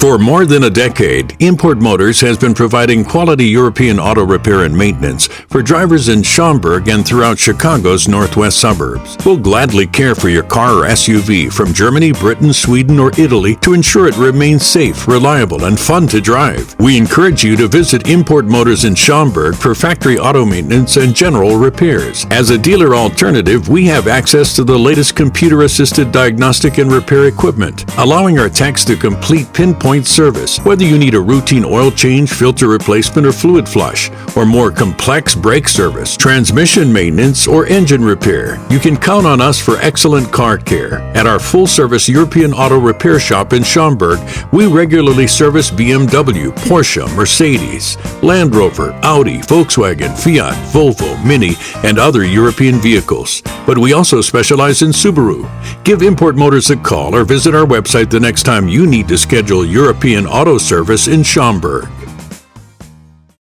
For more than a decade, Import Motors has been providing quality European auto repair and maintenance for drivers in Schaumburg and throughout Chicago's northwest suburbs. We'll gladly care for your car or SUV from Germany, Britain, Sweden, or Italy to ensure it remains safe, reliable, and fun to drive. We encourage you to visit Import Motors in Schaumburg for factory auto maintenance and general repairs. As a dealer alternative, we have access to the latest computer-assisted diagnostic and repair equipment, allowing our techs to complete pinpoint service, whether you need a routine oil change, filter replacement, or fluid flush, or more complex brake service, transmission maintenance, or engine repair. You can count on us for excellent car care. At our full-service European auto repair shop in Schaumburg, we regularly service BMW, Porsche, Mercedes, Land Rover, Audi, Volkswagen, Fiat, Volvo, Mini, and other European vehicles. But we also specialize in Subaru. Give Import Motors a call or visit our website the next time you need to schedule European auto service in Schaumburg.